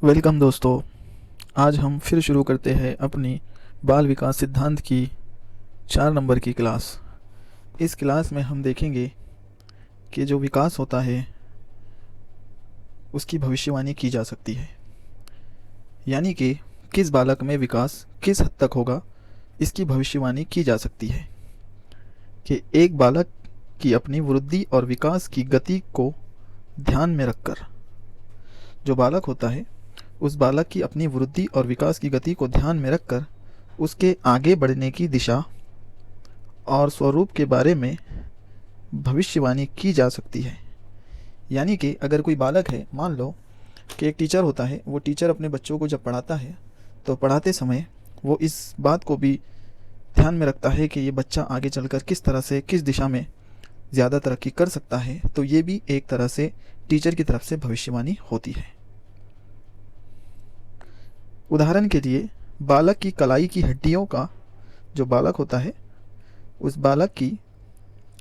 Welcome दोस्तों। आज हम फिर शुरू करते हैं अपनी बाल विकास सिद्धांत की 4 नंबर की क्लास। इस क्लास में हम देखेंगे कि जो विकास होता है उसकी भविष्यवाणी की जा सकती है, यानी कि किस बालक में विकास किस हद तक होगा इसकी भविष्यवाणी की जा सकती है कि एक बालक की अपनी वृद्धि और विकास की गति को ध्यान में रखकर, जो बालक होता है उस बालक की अपनी वृद्धि और विकास की गति को ध्यान में रखकर उसके आगे बढ़ने की दिशा और स्वरूप के बारे में भविष्यवाणी की जा सकती है। यानी कि अगर कोई बालक है, मान लो कि एक टीचर होता है, वो टीचर अपने बच्चों को जब पढ़ाता है तो पढ़ाते समय वो इस बात को भी ध्यान में रखता है कि ये बच्चा आगे चलकर किस तरह से किस दिशा में ज़्यादा तरक्की कर सकता है। तो ये भी एक तरह से टीचर की तरफ से भविष्यवाणी होती है। उदाहरण के लिए, बालक की कलाई की हड्डियों का, जो बालक होता है उस बालक की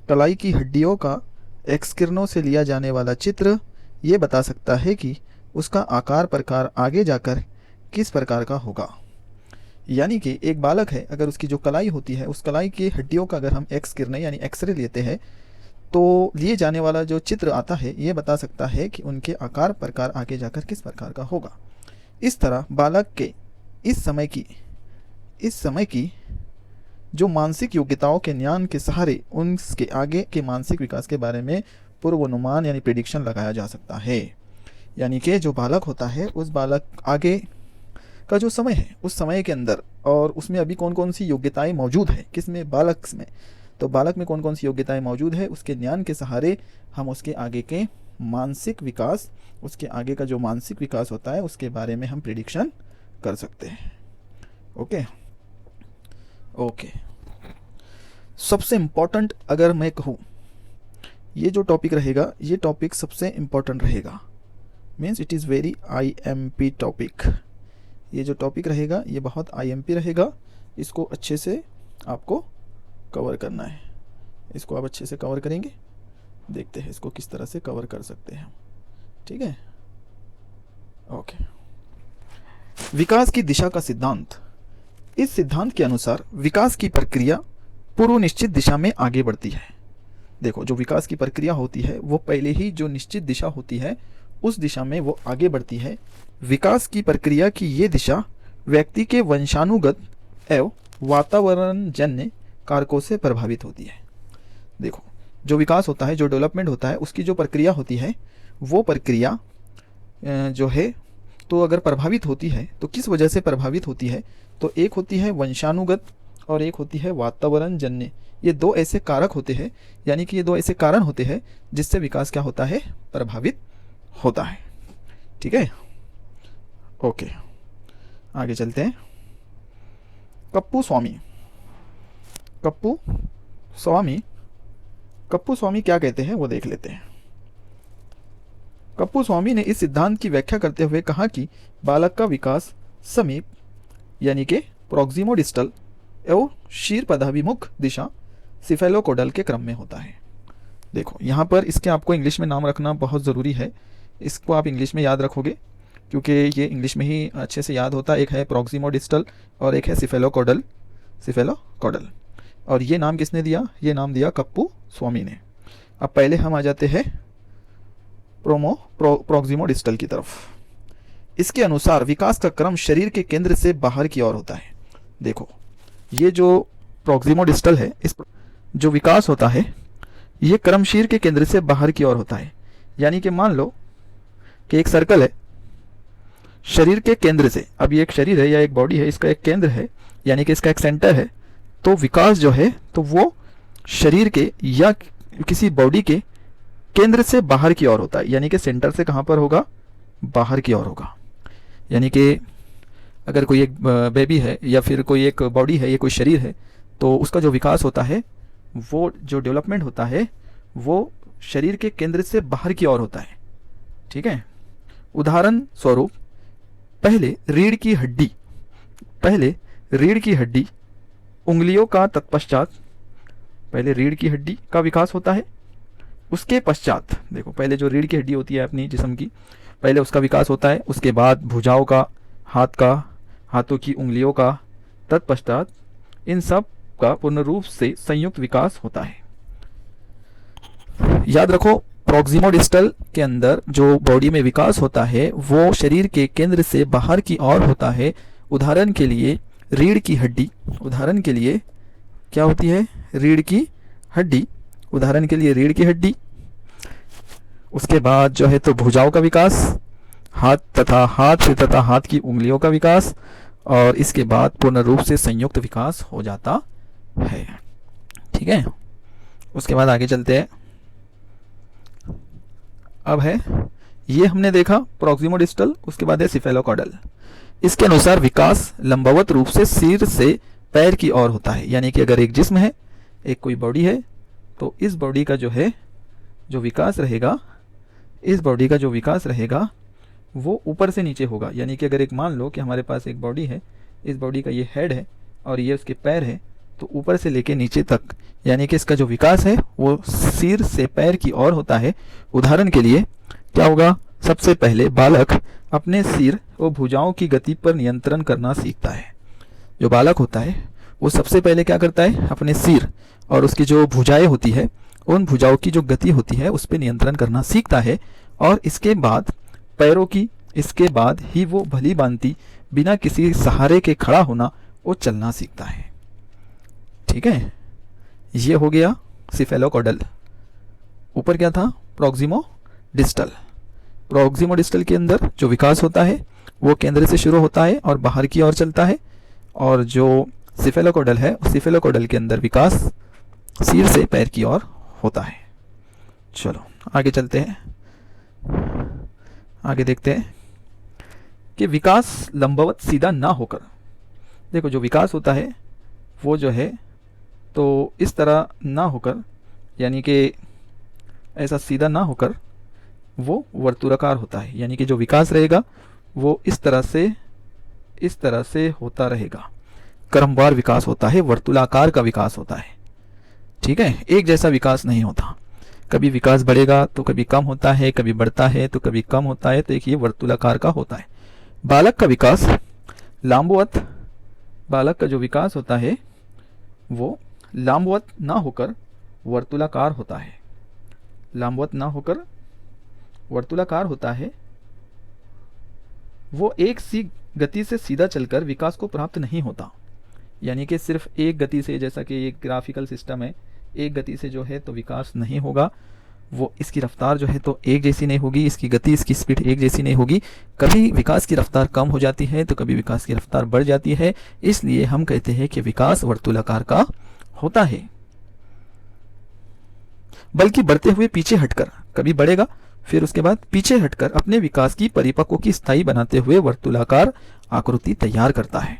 कलाई की हड्डियों का एक्स किरणों से लिया जाने वाला चित्र ये बता सकता है कि उसका आकार प्रकार आगे जाकर किस प्रकार का होगा। यानी कि एक बालक है, अगर उसकी जो कलाई होती है उस कलाई की हड्डियों का अगर हम एक्स किरणें यानी एक्सरे लेते हैं तो लिए जाने वाला जो चित्र आता है ये बता सकता है कि उनके आकार प्रकार आगे जाकर किस प्रकार का होगा। इस तरह बालक के इस समय की जो मानसिक योग्यताओं के ज्ञान के सहारे उनके आगे के मानसिक विकास के बारे में पूर्वानुमान यानी प्रेडिक्शन लगाया जा सकता है। यानी कि जो बालक होता है उस बालक आगे का जो समय है उस समय के अंदर और उसमें अभी कौन कौन सी योग्यताएं मौजूद है, किसमें, बालक में, तो बालक में कौन कौन सी योग्यताएं मौजूद है, उसके ज्ञान के सहारे हम उसके आगे के मानसिक विकास, उसके आगे का जो मानसिक विकास होता है उसके बारे में हम प्रेडिक्शन कर सकते हैं। ओके, सबसे इम्पोर्टेंट अगर मैं कहूँ, ये जो टॉपिक रहेगा ये टॉपिक सबसे इम्पोर्टेंट रहेगा, means it is very IMP topic. ये जो टॉपिक रहेगा ये बहुत IMP रहेगा, इसको अच्छे से आपको कवर करना है। इसको आप अच्छे से कवर करेंगे, देखते हैं इसको किस तरह से कवर कर सकते हैं। ठीक है, ओके। विकास की दिशा का सिद्धांत। इस सिद्धांत के अनुसार विकास की प्रक्रिया पूर्व निश्चित दिशा में आगे बढ़ती है। देखो, जो विकास की प्रक्रिया होती है वो पहले ही जो निश्चित दिशा होती है उस दिशा में वो आगे बढ़ती है। विकास की प्रक्रिया की ये दिशा व्यक्ति के वंशानुगत एवं वातावरणजन्य कारकों से प्रभावित होती है। देखो, जो विकास होता है, जो डेवलपमेंट होता है, उसकी जो प्रक्रिया होती है वो प्रक्रिया जो है तो अगर प्रभावित होती है तो किस वजह से प्रभावित होती है, तो एक होती है वंशानुगत और एक होती है वातावरण जन्य। ये दो ऐसे कारक होते हैं, यानी कि ये दो ऐसे कारण होते हैं जिससे विकास क्या होता है, प्रभावित होता है। ठीक है, ओके, आगे चलते हैं। कप्पू स्वामी क्या कहते हैं वो देख लेते हैं। कप्पू स्वामी ने इस सिद्धांत की व्याख्या करते हुए कहा कि बालक का विकास समीप यानी कि प्रॉक्सिमोडिस्टल एवं शीर पदाभिमुख दिशा सिफेलोकोडल के क्रम में होता है। देखो, यहाँ पर इसके आपको इंग्लिश में नाम रखना बहुत ज़रूरी है। इसको आप इंग्लिश में याद रखोगे क्योंकि ये इंग्लिश में ही अच्छे से याद होता है। एक है प्रॉक्सिमोडिस्टल और एक है सिफेलोकोडल। और ये नाम किसने दिया, ये नाम दिया कप्पू स्वामी ने। अब पहले हम आ जाते हैं प्रॉक्सिमोडिस्टल की तरफ। इसके अनुसार विकास का क्रम शरीर के केंद्र से बाहर की ओर होता है। देखो, ये जो प्रॉक्सिमोडिस्टल है, इस जो विकास होता है ये क्रम शरीर के केंद्र से बाहर की ओर होता है। यानी कि मान लो कि एक सर्कल है, शरीर के केंद्र से, अब ये एक शरीर है या एक बॉडी है, इसका एक केंद्र है यानी कि इसका एक सेंटर है। तो विकास जो है तो वो शरीर के या किसी बॉडी के केंद्र से बाहर की ओर होता है। यानी कि सेंटर से कहाँ पर होगा, बाहर की ओर होगा। यानी कि अगर कोई एक बेबी है या फिर कोई एक बॉडी है, ये कोई शरीर है, तो उसका जो विकास होता है, वो जो डेवलपमेंट होता है वो शरीर के केंद्र से बाहर की ओर होता है। ठीक है, उदाहरण स्वरूप पहले रीढ़ की हड्डी उंगलियों का तत्पश्चात, पहले रीढ़ की हड्डी का विकास होता है, उसके पश्चात देखो, पहले जो रीढ़ की हड्डी होती है अपनी जिस्म की, पहले उसका विकास होता है, उसके बाद भुजाओं का, हाथों की उंगलियों का, तत्पश्चात इन सब का पूर्ण रूप से संयुक्त विकास होता है। याद रखो, प्रॉक्सिमोडिस्टल के अंदर जो बॉडी में विकास होता है वो शरीर के केंद्र से बाहर की ओर होता है। उदाहरण के लिए रीढ़ की हड्डी, उदाहरण के लिए क्या होती है, रीढ़ की हड्डी, उदाहरण के लिए रीढ़ की हड्डी। उसके बाद जो है तो भुजाओं का विकास, हाथ तथा हाथ की उंगलियों का विकास, और इसके बाद पूर्ण रूप से संयुक्त विकास हो जाता है। ठीक है, उसके बाद आगे चलते हैं। अब है, ये हमने देखा प्रॉक्सिमोडिस्टल, उसके बाद है सिफेलोकॉडल। इसके अनुसार विकास लंबवत रूप से सिर से पैर की ओर होता है। यानी कि अगर एक जिस्म है, एक कोई बॉडी है, तो इस बॉडी का जो है जो विकास रहेगा, इस बॉडी का जो विकास रहेगा वो ऊपर से नीचे होगा। यानी कि अगर एक मान लो कि हमारे पास एक बॉडी है, इस बॉडी का ये हेड है और ये उसके पैर है, तो ऊपर से लेके नीचे तक, यानी कि इसका जो विकास है वो सिर से पैर की ओर होता है। उदाहरण के लिए क्या होगा, सबसे पहले बालक अपने सिर और भुजाओं की गति पर नियंत्रण करना सीखता है। जो बालक होता है वो सबसे पहले क्या करता है, अपने सिर और उसकी जो भुजाएं होती है, उन भुजाओं की जो गति होती है उस पर नियंत्रण करना सीखता है, और इसके बाद पैरों की, इसके बाद ही वो भली भांति बिना किसी सहारे के खड़ा होना और चलना सीखता है। ठीक है, ये हो गया सिफेलोकॉडल। ऊपर क्या था, प्रॉक्सिमोडिस्टल। प्रॉक्सिमोडिस्टल के अंदर जो विकास होता है वो केंद्र से शुरू होता है और बाहर की ओर चलता है, और जो सिफेलोकॉडल है, सिफेलोकॉडल के अंदर विकास सिर से पैर की ओर होता है। चलो आगे चलते हैं, आगे देखते हैं कि विकास लंबवत सीधा ना होकर, देखो जो विकास होता है वो जो है तो इस तरह ना होकर, यानी कि ऐसा सीधा ना होकर वो वर्तुलाकार होता है। यानी कि जो विकास रहेगा वो इस तरह से होता रहेगा, क्रमवार विकास होता है, वर्तुलाकार का विकास होता है। ठीक है, एक जैसा विकास नहीं होता, कभी विकास बढ़ेगा तो कभी कम होता है, कभी बढ़ता है तो कभी कम होता है, तो एक ये वर्तुलाकार का होता है। बालक का विकास लंबवत, बालक का जो विकास होता है वो लंबवत ना होकर वर्तुलाकार होता है, लंबवत ना होकर वर्तुलाकार होता है। वो एक सी गति से सीधा चलकर विकास को प्राप्त नहीं होता। यानी कि सिर्फ एक गति से, जैसा कि एक ग्राफिकल सिस्टम है, एक गति से जो है तो विकास नहीं होगा, वो इसकी रफ्तार जो है तो एक जैसी नहीं होगी, इसकी गति, इसकी स्पीड एक जैसी नहीं होगी। कभी विकास की रफ्तार कम हो जाती है तो कभी विकास की रफ्तार बढ़ जाती है। इसलिए हम कहते हैं कि विकास वर्तुलाकार का होता है, बल्कि बढ़ते हुए पीछे हटकर, कभी बढ़ेगा फिर उसके बाद पीछे हटकर अपने विकास की परिपक्व की स्थायी बनाते हुए वर्तुलाकार आकृति तैयार करता है।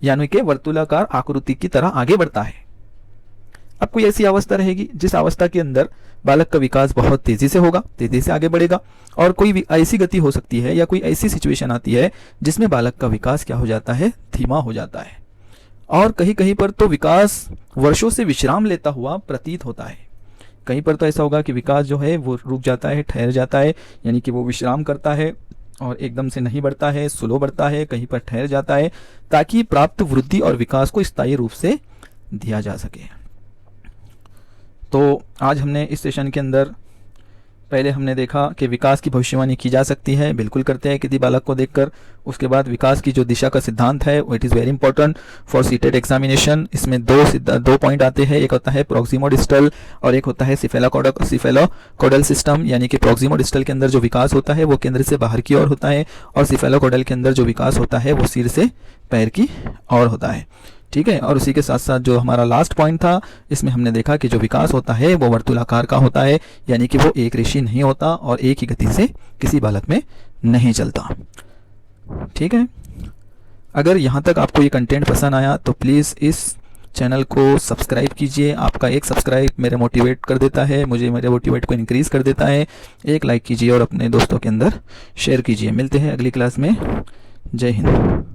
यानी कि वर्तुलाकार आकृति की तरह आगे बढ़ता है। अब कोई ऐसी अवस्था रहेगी जिस अवस्था के अंदर बालक का विकास बहुत तेजी से होगा, तेजी से आगे बढ़ेगा, और कोई ऐसी गति हो सकती है या कोई ऐसी सिचुएशन आती है जिसमें बालक का विकास क्या हो जाता है, धीमा हो जाता है, और कहीं कहीं पर तो विकास वर्षों से विश्राम लेता हुआ प्रतीत होता है। कहीं पर तो ऐसा होगा कि विकास जो है वो रुक जाता है, ठहर जाता है, यानी कि वो विश्राम करता है और एकदम से नहीं बढ़ता है, स्लो बढ़ता है, कहीं पर ठहर जाता है, ताकि प्राप्त वृद्धि और विकास को स्थायी रूप से दिया जा सके। तो आज हमने इस सेशन के अंदर पहले हमने देखा कि विकास की भविष्यवाणी की जा सकती है, बिल्कुल करते हैं किसी बालक को देखकर। उसके बाद विकास की जो दिशा का सिद्धांत है वो it is very important for CTET examination. इसमें दो पॉइंट आते हैं, एक होता है प्रॉक्सिमोडिस्टल और एक होता है सिफेलोकॉडल सिस्टम। यानी कि प्रॉक्सिमोडिस्टल के अंदर जो विकास होता है वो केंद्र से बाहर की ओर होता है, और सिफेलोकॉडल के अंदर जो विकास होता है वो सिर से पैर की ओर होता है। ठीक है, और उसी के साथ साथ जो हमारा लास्ट पॉइंट था, इसमें हमने देखा कि जो विकास होता है वो वर्तुलाकार का होता है, यानी कि वो एक रेखीय नहीं होता और एक ही गति से किसी बालक में नहीं चलता। ठीक है, अगर यहाँ तक आपको ये कंटेंट पसंद आया तो प्लीज़ इस चैनल को सब्सक्राइब कीजिए। आपका एक सब्सक्राइब मेरे मोटिवेट कर देता है, मुझे मेरे मोटिवेट को इंक्रीज़ कर देता है। एक लाइक कीजिए और अपने दोस्तों के अंदर शेयर कीजिए। मिलते हैं अगली क्लास में। जय हिंद।